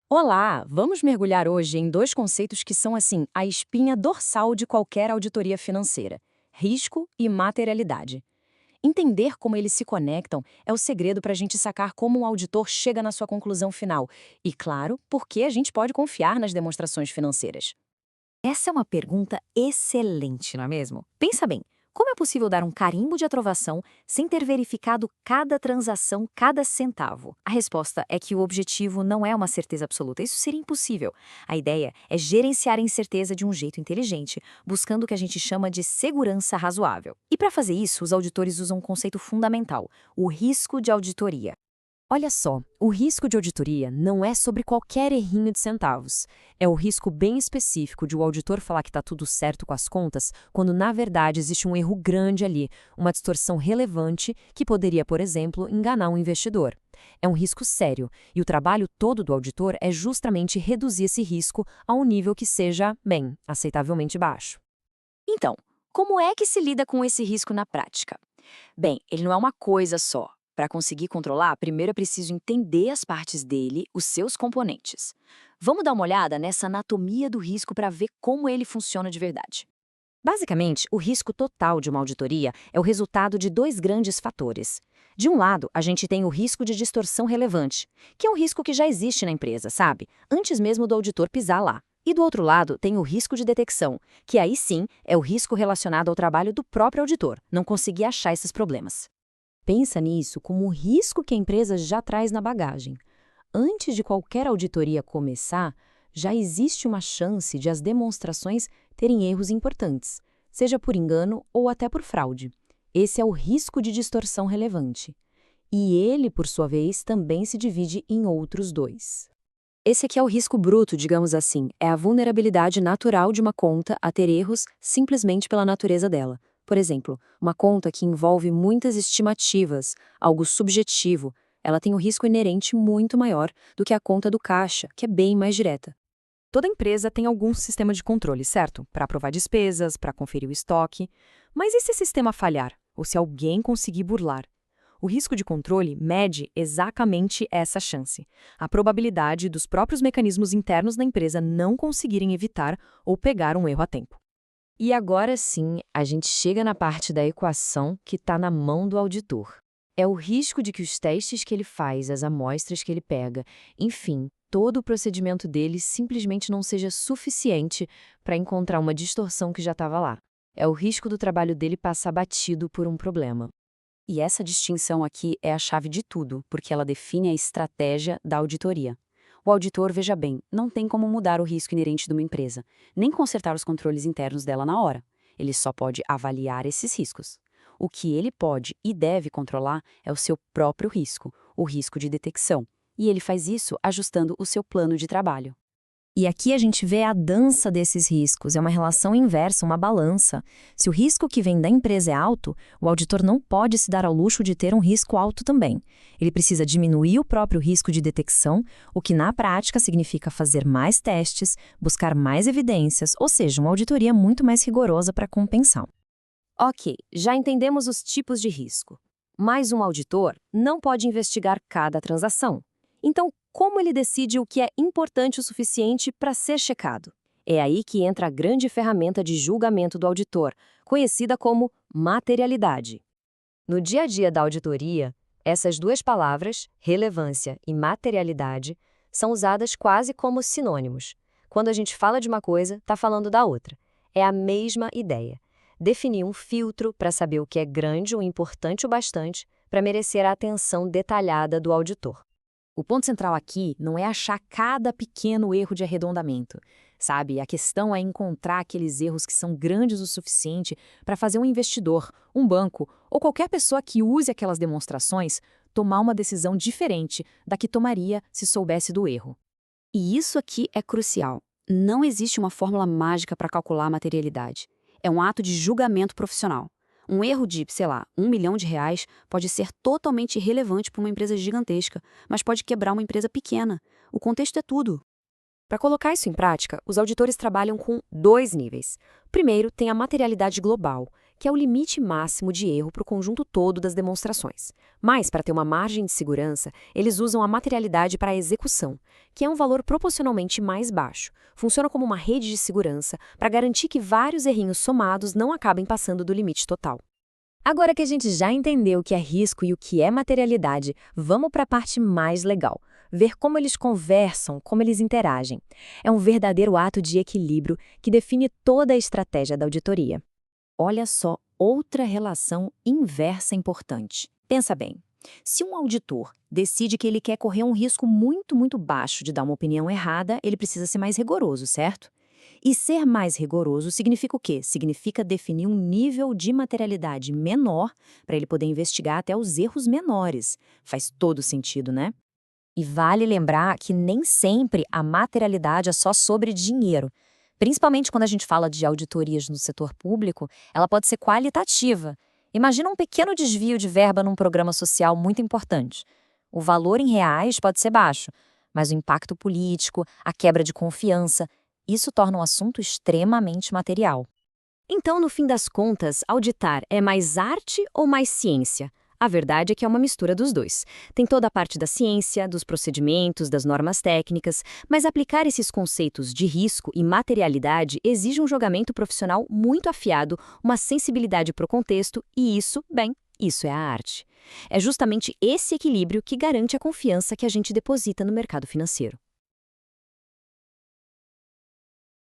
Olá, vamos mergulhar hoje em dois conceitos que são, assim, a espinha dorsal de qualquer auditoria financeira: risco e materialidade. Entender como eles se conectam é o segredo para a gente sacar como um auditor chega na sua conclusão final e, claro, por que a gente pode confiar nas demonstrações financeiras. Essa é uma pergunta excelente, não é mesmo? Pensa bem, como é possível dar um carimbo de aprovação sem ter verificado cada transação, cada centavo? A resposta é que o objetivo não é uma certeza absoluta, isso seria impossível. A ideia é gerenciar a incerteza de um jeito inteligente, buscando o que a gente chama de segurança razoável. E para fazer isso, os auditores usam um conceito fundamental: o risco de auditoria. Olha só, o risco de auditoria não é sobre qualquer errinho de centavos. É o risco bem específico de o auditor falar que está tudo certo com as contas, quando na verdade existe um erro grande ali, uma distorção relevante que poderia, por exemplo, enganar um investidor. É um risco sério, e o trabalho todo do auditor é justamente reduzir esse risco a um nível que seja, bem, aceitavelmente baixo. Então, como é que se lida com esse risco na prática? Bem, ele não é uma coisa só. Para conseguir controlar, primeiro é preciso entender as partes dele, os seus componentes. Vamos dar uma olhada nessa anatomia do risco para ver como ele funciona de verdade. Basicamente, o risco total de uma auditoria é o resultado de dois grandes fatores. De um lado, a gente tem o risco de distorção relevante, que é um risco que já existe na empresa, sabe? Antes mesmo do auditor pisar lá. E do outro lado, tem o risco de detecção, que aí sim é o risco relacionado ao trabalho do próprio auditor, não conseguir achar esses problemas. Pensa nisso como o risco que a empresa já traz na bagagem. Antes de qualquer auditoria começar, já existe uma chance de as demonstrações terem erros importantes, seja por engano ou até por fraude. Esse é o risco de distorção relevante. E ele, por sua vez, também se divide em outros dois. Esse aqui é o risco bruto, digamos assim, é a vulnerabilidade natural de uma conta a ter erros simplesmente pela natureza dela. Por exemplo, uma conta que envolve muitas estimativas, algo subjetivo, ela tem um risco inerente muito maior do que a conta do caixa, que é bem mais direta. Toda empresa tem algum sistema de controle, certo? Para aprovar despesas, para conferir o estoque. Mas e se esse sistema falhar? Ou se alguém conseguir burlar? O risco de controle mede exatamente essa chance, a probabilidade dos próprios mecanismos internos da empresa não conseguirem evitar ou pegar um erro a tempo. E agora sim, a gente chega na parte da equação que está na mão do auditor. É o risco de que os testes que ele faz, as amostras que ele pega, enfim, todo o procedimento dele simplesmente não seja suficiente para encontrar uma distorção que já estava lá. É o risco do trabalho dele passar batido por um problema. E essa distinção aqui é a chave de tudo, porque ela define a estratégia da auditoria. O auditor, veja bem, não tem como mudar o risco inerente de uma empresa, nem consertar os controles internos dela na hora. Ele só pode avaliar esses riscos. O que ele pode e deve controlar é o seu próprio risco, o risco de detecção. E ele faz isso ajustando o seu plano de trabalho. E aqui a gente vê a dança desses riscos, é uma relação inversa, uma balança. Se o risco que vem da empresa é alto, o auditor não pode se dar ao luxo de ter um risco alto também. Ele precisa diminuir o próprio risco de detecção, o que na prática significa fazer mais testes, buscar mais evidências, ou seja, uma auditoria muito mais rigorosa para compensar. Ok, já entendemos os tipos de risco. Mas um auditor não pode investigar cada transação. Então, como ele decide o que é importante o suficiente para ser checado? É aí que entra a grande ferramenta de julgamento do auditor, conhecida como materialidade. No dia a dia da auditoria, essas duas palavras, relevância e materialidade, são usadas quase como sinônimos. Quando a gente fala de uma coisa, está falando da outra. É a mesma ideia. Definir um filtro para saber o que é grande ou importante o bastante para merecer a atenção detalhada do auditor. O ponto central aqui não é achar cada pequeno erro de arredondamento, sabe? A questão é encontrar aqueles erros que são grandes o suficiente para fazer um investidor, um banco ou qualquer pessoa que use aquelas demonstrações tomar uma decisão diferente da que tomaria se soubesse do erro. E isso aqui é crucial. Não existe uma fórmula mágica para calcular a materialidade. É um ato de julgamento profissional. Um erro de, sei lá, R$ 1 milhão pode ser totalmente irrelevante para uma empresa gigantesca, mas pode quebrar uma empresa pequena. O contexto é tudo. Para colocar isso em prática, os auditores trabalham com dois níveis. Primeiro, tem a materialidade global, que é o limite máximo de erro para o conjunto todo das demonstrações. Mas, para ter uma margem de segurança, eles usam a materialidade para a execução, que é um valor proporcionalmente mais baixo. Funciona como uma rede de segurança para garantir que vários errinhos somados não acabem passando do limite total. Agora que a gente já entendeu o que é risco e o que é materialidade, vamos para a parte mais legal. Ver como eles conversam, como eles interagem. É um verdadeiro ato de equilíbrio que define toda a estratégia da auditoria. Olha só, outra relação inversa importante. Pensa bem, se um auditor decide que ele quer correr um risco muito baixo de dar uma opinião errada, ele precisa ser mais rigoroso, certo? E ser mais rigoroso significa o quê? Significa definir um nível de materialidade menor para ele poder investigar até os erros menores. Faz todo sentido, né? E vale lembrar que nem sempre a materialidade é só sobre dinheiro. Principalmente quando a gente fala de auditorias no setor público, ela pode ser qualitativa. Imagina um pequeno desvio de verba num programa social muito importante. O valor em reais pode ser baixo, mas o impacto político, a quebra de confiança, isso torna um assunto extremamente material. Então, no fim das contas, auditar é mais arte ou mais ciência? A verdade é que é uma mistura dos dois. Tem toda a parte da ciência, dos procedimentos, das normas técnicas, mas aplicar esses conceitos de risco e materialidade exige um julgamento profissional muito afiado, uma sensibilidade para o contexto e isso, bem, isso é a arte. É justamente esse equilíbrio que garante a confiança que a gente deposita no mercado financeiro.